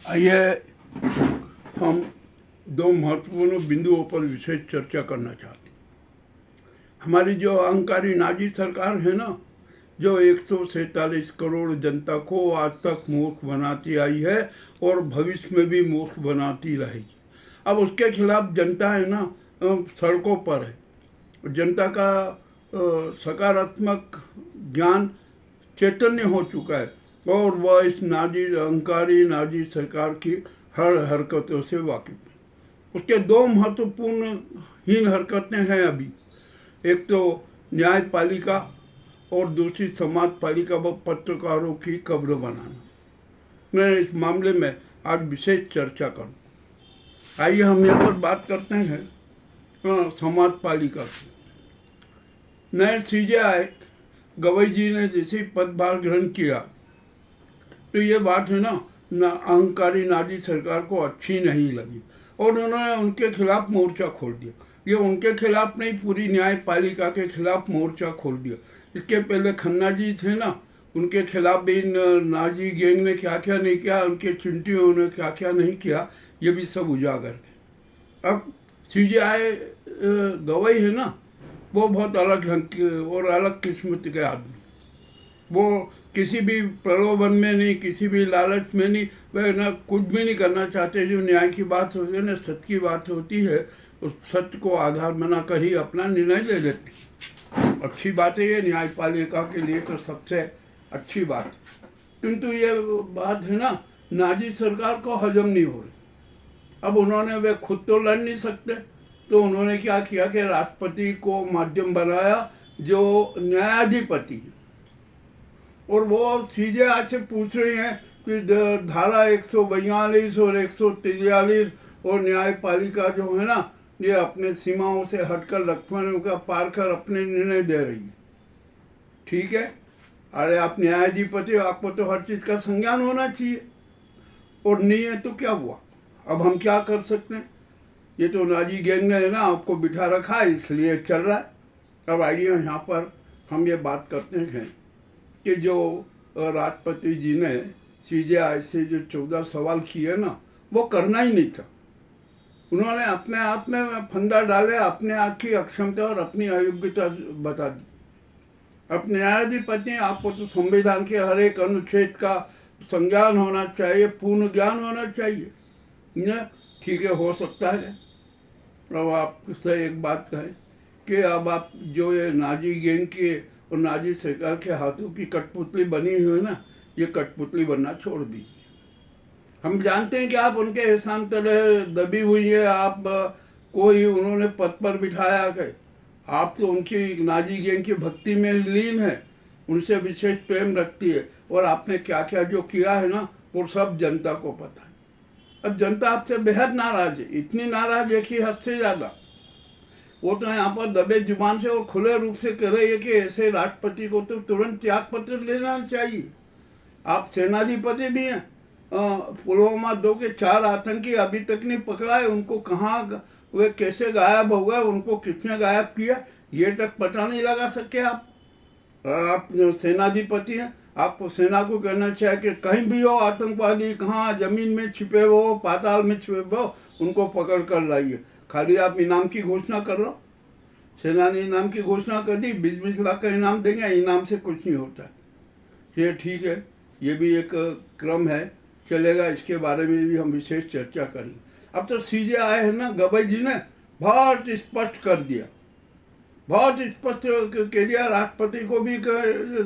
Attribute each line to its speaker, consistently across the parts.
Speaker 1: आइए हम दो महत्वपूर्ण बिंदुओं पर विशेष चर्चा करना चाहते हैं। हमारी जो अहंकारी नाजी सरकार है ना, जो 147 करोड़ जनता को आज तक मूर्ख बनाती आई है और भविष्य में भी मूर्ख बनाती रहेगी। अब उसके खिलाफ जनता है ना सड़कों पर है। जनता का सकारात्मक ज्ञान चैतन्य हो चुका है और वह इस नाजी अहंकारी नाजी सरकार की हर हरकतों से वाकिफ है। उसके दो महत्वपूर्ण हीन हरकतें हैं अभी। एक तो न्यायपालिका और दूसरी समाजपालिका व पत्रकारों की कब्र बनाना। मैं इस मामले में आज विशेष चर्चा करूँ। आइए हम यहाँ पर बात करते हैं समाजपालिका की। नए सीजेआई गवई जी ने जैसे पदभार ग्रहण किया तो ये बात है ना अहंकारी नाजी सरकार को अच्छी नहीं लगी और उन्होंने उनके खिलाफ मोर्चा खोल दिया। ये उनके खिलाफ नहीं, पूरी न्यायपालिका के खिलाफ मोर्चा खोल दिया। इसके पहले खन्ना जी थे ना, उनके खिलाफ भी नाजी गैंग ने क्या क्या नहीं किया, उनके चिंटियों ने क्या क्या नहीं किया, ये भी सब उजागर थे। अब सीजेआई गवई है ना, वो बहुत अलग ढंग के और अलग किस्मत के आदमी। वो किसी भी प्रलोभन में नहीं, किसी भी लालच में नहीं, वह ना कुछ भी नहीं करना चाहते। जो न्याय की बात होती है ना, सत्य की बात होती है, उस सत्य को आधार बनाकर ही अपना निर्णय ले लेते। अच्छी बात है ये न्यायपालिका के लिए तो सबसे अच्छी बात। किंतु ये बात है ना नाजी सरकार को हजम नहीं हो रही। अब उन्होंने वे खुद तो लड़ नहीं सकते, तो उन्होंने क्या किया कि राष्ट्रपति को माध्यम बनाया जो न्यायाधिपति है, और वो चीजें आज से पूछ रही हैं कि धारा 142 और 143 और न्यायपालिका जो है ना, ये अपने सीमाओं से हटकर लक्ष्मणों का पार कर अपने निर्णय दे रही है। ठीक है, अरे आप न्यायाधिपति हो, आपको तो हर चीज का संज्ञान होना चाहिए, और नहीं है तो क्या हुआ? अब हम क्या कर सकते हैं? ये तो नाजी गैंग ने है ना आपको बिठा रखा है, इसलिए चल रहा है। अब आइडिया यहाँ पर हम ये बात करते हैं कि जो राष्ट्रपति जी ने सीजेआई से जो 14 सवाल किए ना, वो करना ही नहीं था। उन्होंने अपने आप में फंदा डाले, अपने आप की अक्षमता और अपनी अयोग्यता बता दी। अब न्यायाधिपति आपको तो संविधान के हर एक अनुच्छेद का संज्ञान होना चाहिए, पूर्ण ज्ञान होना चाहिए न। ठीक है, हो सकता है। अब आपसे एक बात कहें कि अब आप जो ये नाजी गैंग के और नाजी सरकार के हाथों की कठपुतली बनी हुई है ना, ये कठपुतली बनना छोड़ दीजिए। हम जानते हैं कि आप उनके एहसान तले दबी हुई है, आप कोई उन्होंने पद पर बिठाया है, आप तो उनकी नाजी गैंग की भक्ति में लीन है, उनसे विशेष प्रेम रखती है, और आपने क्या क्या जो किया है ना, वो सब जनता को पता है। अब जनता आपसे बेहद नाराज है, इतनी नाराज है कि हद से ज्यादा। वो तो यहाँ पर दबे जुबान से और खुले रूप से कह रही है कि ऐसे राष्ट्रपति को तो तुरंत त्याग पत्र लेना चाहिए। आप सेनाधिपति भी हैं, पुलवामा 2 के 4 आतंकी अभी तक नहीं पकड़ा है, उनको कहाँ वे कैसे गायब हो गए, उनको किसने गायब किया, ये तक पता नहीं लगा सके आप सेनाधिपति हैं। आपको सेना को कहना चाहिए कि कहीं भी हो आतंकवादी, कहाँ जमीन में छिपे हो, पाताल में छिपे हो, उनको पकड़ कर लाइए। खाली आप इनाम की घोषणा कर रहे हो। सेना ने इनाम की घोषणा कर दी, 20-20 लाख का इनाम देंगे, इनाम से कुछ नहीं होता है। ये ठीक है, ये भी एक क्रम है, चलेगा। इसके बारे में भी हम विशेष चर्चा करेंगे। अब तो सीजेआई है ना, गवई जी ने बहुत स्पष्ट कर दिया, बहुत स्पष्ट कह दिया, राष्ट्रपति को भी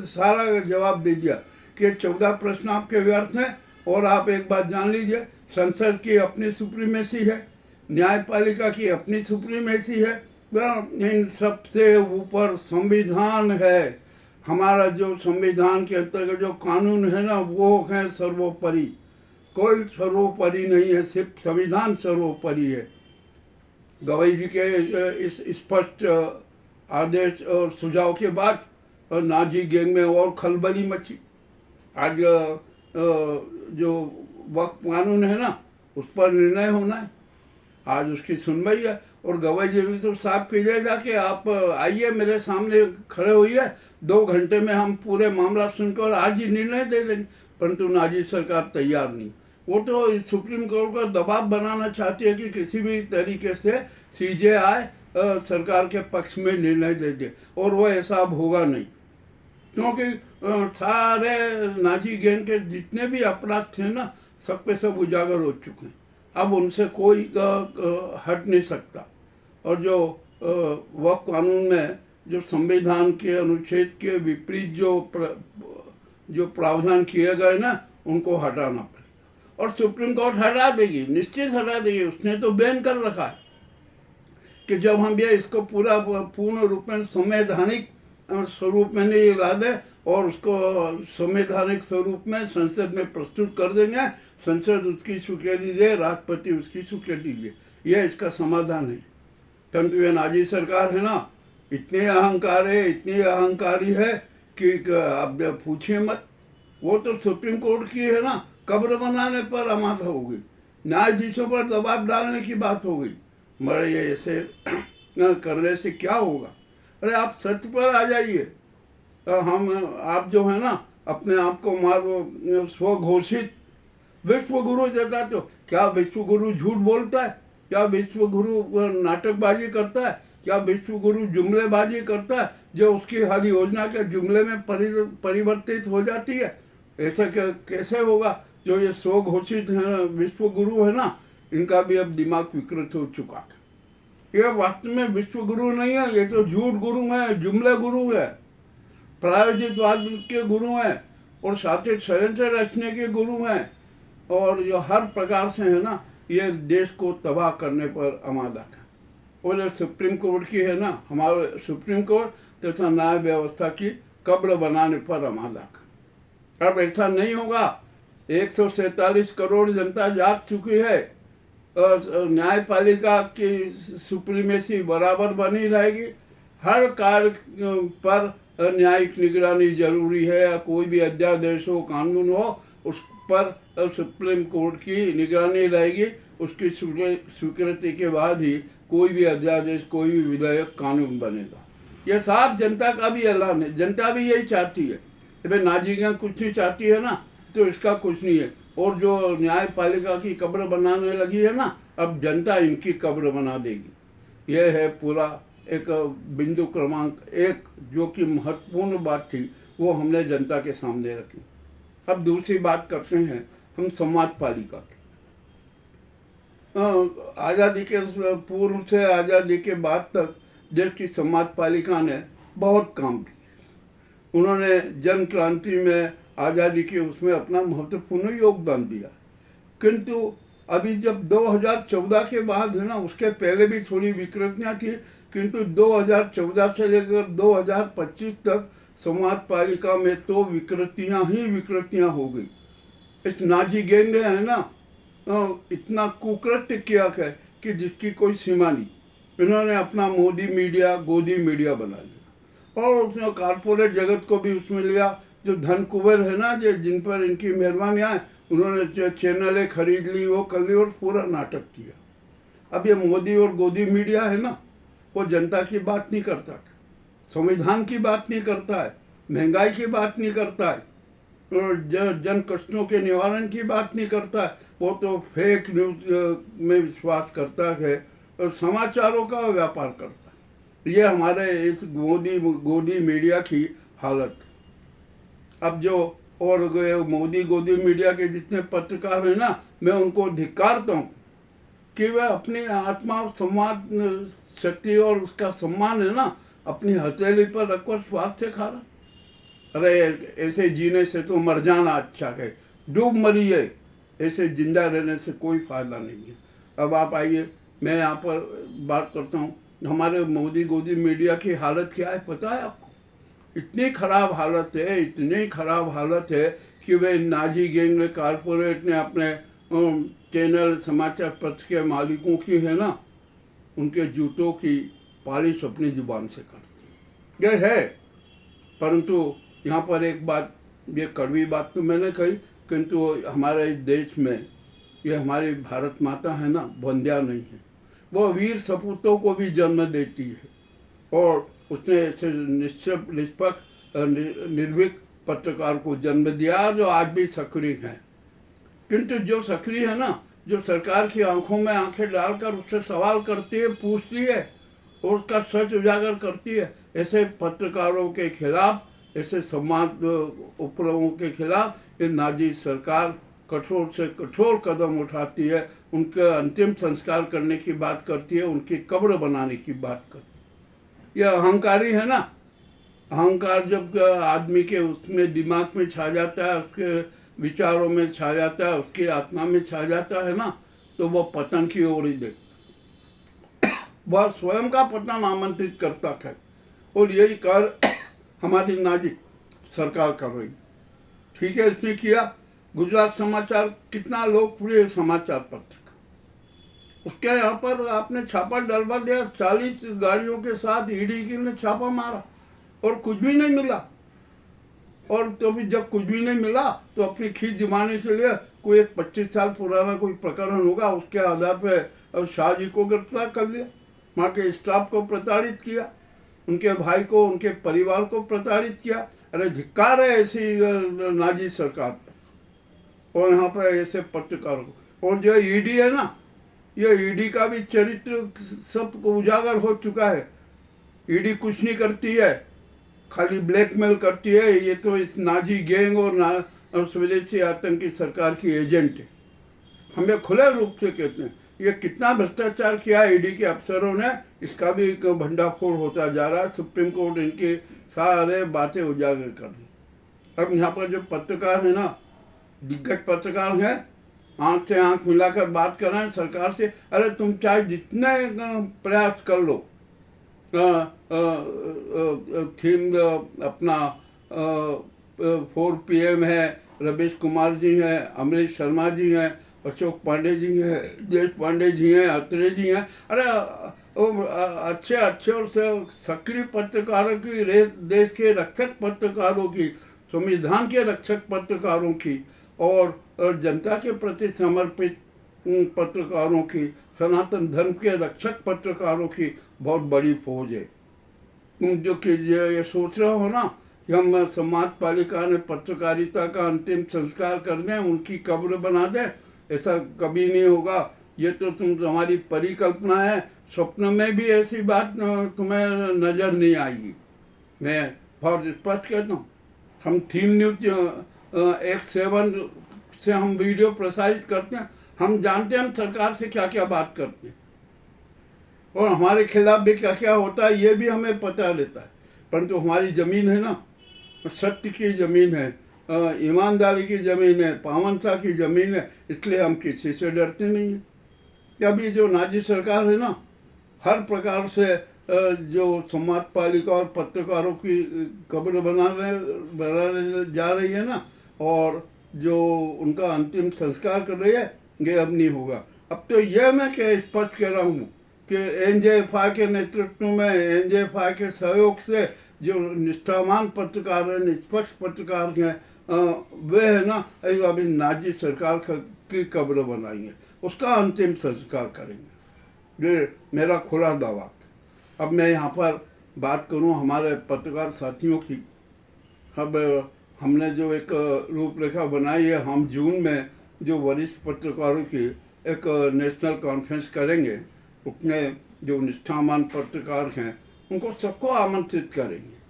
Speaker 1: सारा जवाब दे दिया कि 14 प्रश्न आपके व्यर्थ हैं, और आप एक बात जान लीजिए, संसद की अपनी सुप्रीमेसी है, न्यायपालिका की अपनी सुप्रीमेसी है, इन सबसे ऊपर संविधान है। हमारा जो संविधान के अंतर्गत जो कानून है ना, वो है सर्वोपरि। कोई सर्वोपरि नहीं है, सिर्फ संविधान सर्वोपरि है। गवई जी के इस स्पष्ट आदेश और सुझाव के बाद नाजी गैंग में और खलबली मची। आज जो वक्फ कानून है ना, उस पर निर्णय होना है, आज उसकी सुनवाई है, और गवई जी भी तो साफ कीजिएगा कि आप आइए मेरे सामने खड़े होइए, 2 घंटे में हम पूरे मामला सुनकर आज ही निर्णय दे देंगे। परंतु नाजी सरकार तैयार नहीं। वो तो सुप्रीम कोर्ट का दबाव बनाना चाहती है कि किसी भी तरीके से सीजेआई सरकार के पक्ष में निर्णय दे दे, और वो ऐसा अब होगा नहीं, क्योंकि सारे नाजी गैंग के जितने भी अपराध थे ना, सब पे सब उजागर हो चुके हैं। अब उनसे कोई हट नहीं सकता। और जो वक्फ कानून में जो संविधान के अनुच्छेद के विपरीत जो प्रावधान किए गए ना, उनको हटाना पड़ेगा, और सुप्रीम कोर्ट हटा देगी, निश्चित हटा देगी। उसने तो बैन कर रखा है कि जब हम ये इसको पूर्ण रूप में संवैधानिक स्वरूप में नहीं ला दे और उसको संवैधानिक स्वरूप में संसद में प्रस्तुत कर देंगे, संसद उसकी स्वीकृति दे, राष्ट्रपति उसकी स्वीकृति दे, यह इसका समाधान है। परंतु ये नाजी सरकार है ना, इतनी अहंकार है, इतनी अहंकारी है कि अब पूछिए मत। वो तो सुप्रीम कोर्ट की है ना, कब्र बनाने पर आमादा हो गई, न्यायाधीशों पर दबाव डालने की बात हो गई। मगर ये ऐसे करने से क्या होगा? अरे आप सत्य पर आ जाइए। आप जो है ना, अपने आप को मारो स्वघोषित विश्व गुरु देता, तो क्या विश्व गुरु झूठ बोलता है? क्या विश्व गुरु नाटकबाजी करता है? क्या विश्व गुरु जुमलेबाजी करता है जो उसकी हर योजना के जुमले में परिवर्तित हो जाती है? ऐसा कैसे होगा? जो ये स्वघोषित है विश्व गुरु है ना, इनका भी अब दिमाग विकृत हो चुका है। ये वास्तव में विश्व गुरु नहीं है, ये तो झूठ गुरु है, जुमले गुरु है, प्रायोजितवाद के गुरु हैं, और साथ ही षड्यंत्र रचने के गुरु हैं, और जो हर प्रकार से है ना, ये देश को तबाह करने पर आमादा है। और जो सुप्रीम कोर्ट की है ना, हमारे सुप्रीम कोर्ट तथा न्याय व्यवस्था की कब्र बनाने पर आमादा है। अब ऐसा नहीं होगा। 147 करोड़ जनता जाग चुकी है, न्यायपालिका की सुप्रीमेसी बराबर बनी रहेगी। हर कार्य पर न्यायिक निगरानी जरूरी है। कोई भी अध्यादेश हो, कानून हो, उस पर सुप्रीम कोर्ट की निगरानी रहेगी। उसकी स्वीकृति के बाद ही कोई भी अध्यादेश, कोई भी विधेयक, कानून बनेगा। यह साफ जनता का भी ऐलान है। जनता भी यही चाहती है। भाई नाजी गैंग कुछ नहीं चाहती है ना, तो इसका कुछ नहीं है। और जो न्यायपालिका की कब्र बनाने लगी है ना, अब जनता इनकी कब्र बना देगी। यह है पूरा एक बिंदु क्रमांक 1 जो कि महत्वपूर्ण बात थी, वो हमने जनता के सामने रखी। अब दूसरी बात करते हैं हम समाज पालिका की। आज़ादी के पूर्व से आज़ादी के बाद तक देश की समाज पालिका ने बहुत काम किया। उन्होंने जन क्रांति में, आज़ादी की उसमें अपना महत्वपूर्ण योगदान दिया। किंतु अभी जब 2014 के बाद है ना, उसके पहले भी थोड़ी विकृतियाँ थी, किंतु 2014 से लेकर 2025 तक समाज पालिका में तो विकृतियाँ ही विकृतियाँ हो गई। इस नाजी गैंग ने है ना इतना कुकृत्य किया है कि जिसकी कोई सीमा नहीं। इन्होंने अपना मोदी मीडिया, गोदी मीडिया बना लिया, और उसने कारपोरेट जगत को भी उसमें लिया। जो धन कुबेर है ना, जो जिन पर इनकी मेहरबानियाँ हैं, उन्होंने चैनलें खरीद ली, वो कर ली, और पूरा नाटक किया। अब ये मोदी और गोदी मीडिया है ना, वो जनता की बात नहीं करता, संविधान की बात नहीं करता है, महंगाई की बात नहीं करता है, और जन कष्टों के निवारण की बात नहीं करता है। वो तो फेक न्यूज में विश्वास करता है और समाचारों का व्यापार करता है। ये हमारे इस गोदी मीडिया की हालत। अब जो और मोदी गोदी मीडिया के जितने पत्रकार हैं ना, मैं उनको धिक्कारता हूँ कि वह अपनी आत्मा और संवाद शक्ति और उसका सम्मान है ना, अपनी हथेली पर रखकर स्वाद से खा रहा। अरे ऐसे जीने से तो मर जाना अच्छा है, डूब मरिए, ऐसे जिंदा रहने से कोई फायदा नहीं है। अब आप आइए, मैं यहाँ पर बात करता हूँ, हमारे मोदी गोदी मीडिया की हालत क्या है पता है आपको? इतनी खराब हालत है, इतनी खराब हालत है कि वे नाजी गैंग ने, कारपोरेट ने अपने चैनल, समाचार पत्र के मालिकों की है ना, उनके जूतों की पालिश अपनी जुबान से करती है। यह है। परंतु यहाँ पर एक बात, ये कड़वी बात तो मैंने कही, किंतु हमारे देश में ये हमारी भारत माता है ना, बंध्या नहीं है। वो वीर सपूतों को भी जन्म देती है, और उसने ऐसे निष्पक्ष निर्भीक पत्रकार को जन्म दिया जो आज भी सक्रिय हैं। किंतु जो सक्रिय है ना, जो सरकार की आंखों में आंखें डालकर उससे सवाल करती है, पूछती है और उसका सच उजागर करती है, ऐसे पत्रकारों के खिलाफ, ऐसे समाज उपद्रवों के खिलाफ ये नाजी सरकार कठोर से कठोर कदम उठाती है। उनके अंतिम संस्कार करने की बात करती है, उनकी कब्र बनाने की बात करती है। यह अहंकारी है ना, अहंकार जब आदमी के उसमें दिमाग में छा जाता है, उसके विचारों में छा जाता है, उसकी आत्मा में छा जाता है ना, तो वह पतन की ओर ही देखता, वह स्वयं का पतन आमंत्रित करता है। और यही कार्य हमारी नाजी सरकार कर रही। ठीक है, इसने किया। गुजरात समाचार कितना लोकप्रिय समाचार पत्र, उसके यहाँ पर आपने छापा डलवा दिया, 40 गाड़ियों के साथ ईडी की ने छापा मारा और कुछ भी नहीं मिला। और तो भी जब कुछ भी नहीं मिला तो अपनी खींच जमाने के लिए कोई एक 25 साल पुराना कोई प्रकरण होगा, उसके आधार पे शाह जी को गिरफ्तार कर लिया, वहाँ के स्टाफ को प्रताड़ित किया, उनके भाई को, उनके परिवार को प्रताड़ित किया। अरे धिक्कार है ऐसी नाजी सरकार पर और यहाँ पर ऐसे पत्रकारों को। और जो ईडी है ना, ये ईडी का भी चरित्र सब उजागर हो चुका है। ईडी कुछ नहीं करती है, खाली ब्लैकमेल करती है। ये तो इस नाजी गैंग और स्वदेशी आतंकी सरकार की एजेंट है। हमें खुले रूप से कहते हैं ये कितना भ्रष्टाचार किया ईडी के अफसरों ने, इसका भी एक भंडाफोड़ होता जा रहा है। सुप्रीम कोर्ट इनकी सारे बातें उजागर कर रही। अब यहाँ पर जो पत्रकार है ना, दिग्गज पत्रकार हैं, आंख से आंख मिलाकर बात कर रहे हैं सरकार से। अरे तुम चाहे जितने प्रयास कर लो, थीम अपना 4 PM है, रमेश कुमार जी हैं, अमरीश शर्मा जी हैं, अशोक पांडे जी हैं, देश पांडे जी हैं, अत्रे जी हैं। अरे अच्छे अच्छे और सक्रिय पत्रकारों की, देश के रक्षक पत्रकारों की, संविधान के रक्षक पत्रकारों की और जनता के प्रति समर्पित पत्रकारों की, सनातन धर्म के रक्षक पत्रकारों की बहुत बड़ी फौज है। तुम जो कि ये सोच रहे हो ना कि हम समाज पालिका ने पत्रकारिता का अंतिम संस्कार कर दें, उनकी कब्र बना दें, ऐसा कभी नहीं होगा। ये तो तुम्हारी परिकल्पना है, स्वप्न में भी ऐसी बात तुम्हें नजर नहीं आएगी। मैं बहुत स्पष्ट कहता हूँ। हम थीम न्यूज X7 से हम वीडियो प्रसारित करते हैं, हम जानते हैं हम सरकार से क्या क्या बात करते हैं और हमारे खिलाफ भी क्या क्या होता है, ये भी हमें पता रहता है। परंतु हमारी ज़मीन है ना, सत्य की ज़मीन है, ईमानदारी की ज़मीन है, पावनता की ज़मीन है, इसलिए हम किसी से डरते नहीं हैं। अभी जो नाजी सरकार है ना, हर प्रकार से जो समाज पालिका और पत्रकारों की कब्र बनाने जा रही है ना, और जो उनका अंतिम संस्कार कर रही है, ये अब नहीं होगा। अब तो यह मैं स्पष्ट कह रहा हूँ कि NJFI के नेतृत्व में, NJFI के सहयोग से जो निष्ठावान पत्रकार हैं, निष्पक्ष पत्रकार हैं, वे है ना अभी नाजी सरकार की कब्र बनाएंगे, उसका अंतिम संस्कार करेंगे। ये मेरा खुला दावा। अब मैं यहाँ पर बात करूँ हमारे पत्रकार साथियों की। अब हमने जो एक रूपरेखा बनाई है, हम जून में जो वरिष्ठ पत्रकारों की एक नेशनल कॉन्फ्रेंस करेंगे, उसमें जो निष्ठावान पत्रकार हैं उनको सबको आमंत्रित करेंगे।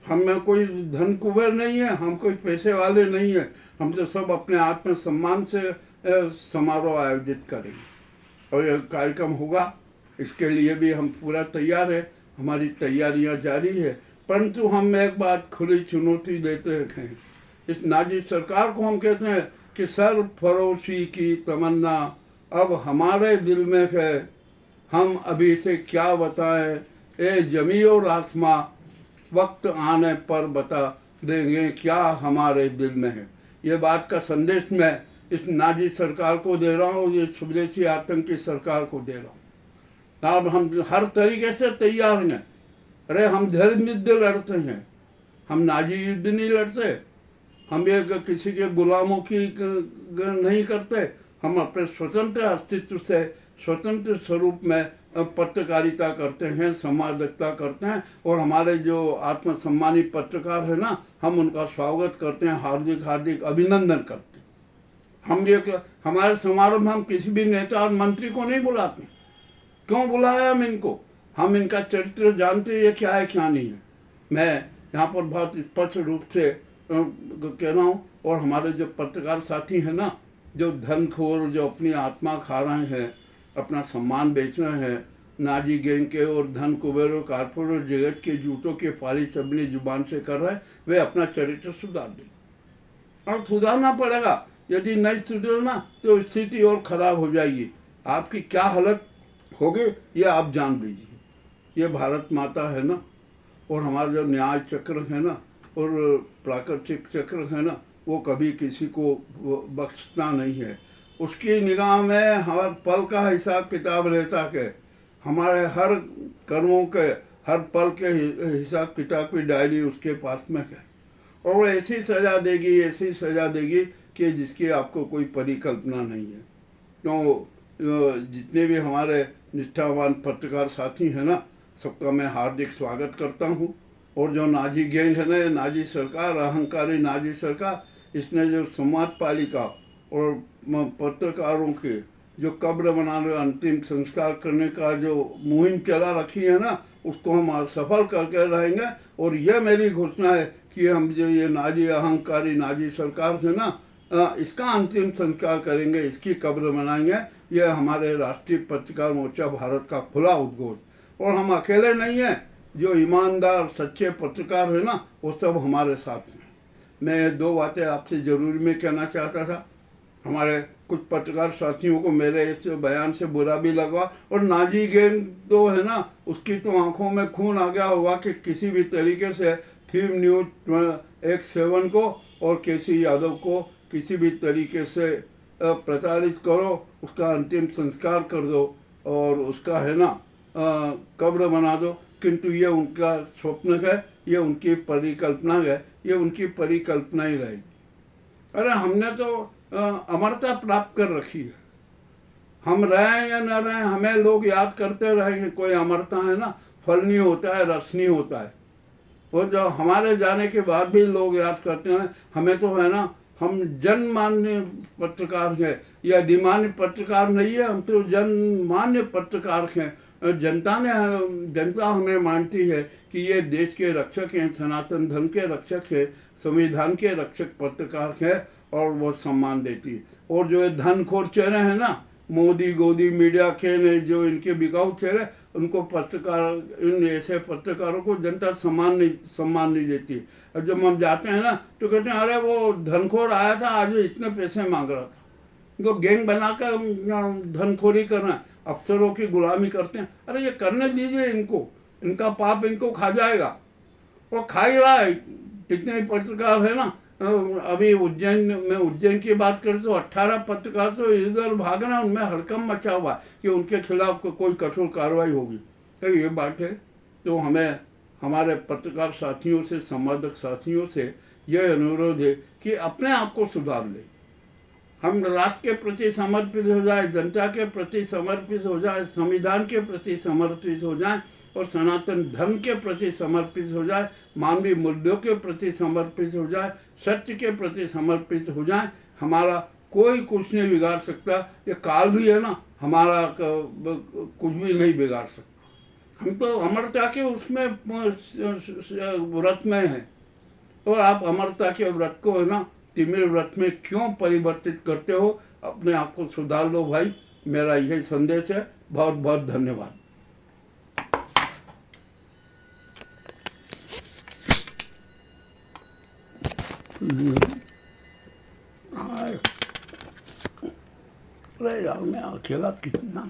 Speaker 1: हम में कोई धन कुबेर नहीं है, हम कोई पैसे वाले नहीं है, हम तो सब अपने आत्मसम्मान से समारोह आयोजित करेंगे और यह कार्यक्रम होगा। इसके लिए भी हम पूरा तैयार है, हमारी तैयारियां जारी है। परंतु हम एक बात खुली चुनौती देते हैं इस नाजी सरकार को। हम कहते हैं कि सरफरोशी की तमन्ना अब हमारे दिल में है, हम अभी से क्या बताएं, ए जमी और आसमां वक्त आने पर बता देंगे क्या हमारे दिल में है। ये बात का संदेश मैं इस नाजी सरकार को दे रहा हूँ, ये स्वदेशी आतंकी सरकार को दे रहा हूँ। अब हम हर तरीके से तैयार हैं। अरे हम धर्म युद्ध लड़ते हैं, हम नाजी युद्ध नहीं लड़ते, हम ये किसी के गुलामों की नहीं करते। हम अपने स्वतंत्र अस्तित्व से, स्वतंत्र स्वरूप में पत्रकारिता करते हैं, संवादकता करते हैं और हमारे जो आत्मसम्मानी पत्रकार है ना, हम उनका स्वागत करते हैं, हार्दिक हार्दिक अभिनंदन करते हैं। हमारे समारोह में हम किसी भी नेता और मंत्री को नहीं बुलाते। क्यों बुलाया हम इनको? हम इनका चरित्र जानते हैं, ये क्या है क्या नहीं है। मैं यहाँ पर बहुत स्पष्ट रूप से कह रहा हूँ। और हमारे जो पत्रकार साथी हैं ना, जो धनखोर, जो अपनी आत्मा खा रहे हैं, अपना सम्मान बेच रहे हैं, नाजी गैंग के और धन कुबेरों कारपोरेट जगत के जूतों के पालिश अपनी जुबान से कर रहे हैं, वे अपना चरित्र सुधार दें। और सुधारना पड़ेगा। यदि नहीं सुधरना तो स्थिति और खराब हो जाएगी। आपकी क्या हालत होगी ये आप जान लीजिए। ये भारत माता है ना, और हमारा जो न्याय चक्र है ना, और प्राकृतिक चक्र है ना, वो कभी किसी को बख्शता नहीं है। उसकी निगाह में हर पल का हिसाब किताब रहता है। हमारे हर कर्मों के हर पल के हिसाब किताब की डायरी उसके पास में है। और वो ऐसी सज़ा देगी, ऐसी सज़ा देगी कि जिसकी आपको कोई परिकल्पना नहीं है। तो जितने भी हमारे निष्ठावान पत्रकार साथी हैं ना, सबका मैं हार्दिक स्वागत करता हूँ। और जो नाजी गैंग है ना, नाजी सरकार, अहंकारी नाजी सरकार, इसने जो समाज पालिका और पत्रकारों के जो कब्र बनाने, अंतिम संस्कार करने का जो मुहिम चला रखी है ना, उसको हम सफल करके रहेंगे। और यह मेरी घोषणा है कि हम जो ये नाजी अहंकारी नाजी सरकार है ना, इसका अंतिम संस्कार करेंगे, इसकी कब्र बनाएंगे। यह हमारे राष्ट्रीय पत्रकार मोर्चा भारत का खुला उद्घोष। और हम अकेले नहीं हैं। जो ईमानदार सच्चे पत्रकार है ना, वो सब हमारे साथ में। मैं दो बातें आपसे ज़रूरी में कहना चाहता था। हमारे कुछ पत्रकार साथियों को मेरे इस बयान से बुरा भी लगा। और नाजी गैंग तो है ना, उसकी तो आंखों में खून आ गया होगा कि किसी भी तरीके से थीम न्यूज़ 17 को और केसी यादव को किसी भी तरीके से प्रताड़ित करो, उसका अंतिम संस्कार कर दो और उसका है ना कब्र बना दो। किंतु ये उनका स्वप्न है, ये उनकी परिकल्पना है, ये उनकी परिकल्पना ही रहेगी। अरे हमने तो अमरता प्राप्त कर रखी है। हम रहें या न रहें, हमें लोग याद करते रहेंगे। कोई अमरता है ना, फल नहीं होता है, रस नहीं होता है। और जो हमारे जाने के बाद भी लोग याद करते हैं हमें, तो है ना, हम जनमान्य पत्रकार हैं या अधिमान्य पत्रकार नहीं है, हम तो जनमान्य पत्रकार हैं। जनता हमें मानती है कि ये देश के रक्षक हैं, सनातन धर्म के रक्षक हैं, संविधान के रक्षक पत्रकार हैं, और वो सम्मान देती है। और जो धनखोर चेहरे हैं ना, मोदी गोदी मीडिया के ने जो इनके बिकाऊ चेहरे, उनको पत्रकार, इन ऐसे पत्रकारों को जनता सम्मान नहीं देती। और जब हम जाते हैं ना तो कहते हैं अरे वो धनखोर आया था, आज इतने पैसे मांग रहा था। इनको गैंग बनाकर धनखोरी करना, अफसरों की गुलामी करते हैं। अरे ये करने दीजिए इनको, इनका पाप इनको खा जाएगा। और खा ही रहा है। कितने पत्रकार है ना, अभी उज्जैन की बात करें तो 18 पत्रकार तो इधर भाग रहे हैं, उनमें हड़कंप मचा हुआ है कि उनके खिलाफ कोई कठोर कार्रवाई होगी। तो ये बात है। तो हमें हमारे पत्रकार साथियों से, संवादक साथियों से यह अनुरोध है कि अपने आप को सुधार ले। हम राष्ट्र के प्रति समर्पित हो जाए, जनता के प्रति समर्पित हो जाए, संविधान के प्रति समर्पित हो जाए, और सनातन धर्म के प्रति समर्पित हो जाए, मानवीय मूल्यों के प्रति समर्पित हो जाए, सत्य के प्रति समर्पित हो जाए। हमारा कोई कुछ नहीं बिगाड़ सकता। ये काल भी है ना, हमारा कुछ भी नहीं बिगाड़ सकता। हम तो अमरता के उसमें व्रत में हैं। और आप अमरता के व्रत को है ना तिमिर व्रत में क्यों परिवर्तित करते हो? अपने आप को सुधार लो भाई। मेरा यही संदेश है। बहुत बहुत धन्यवाद। अरे यार मैं अकेला कितना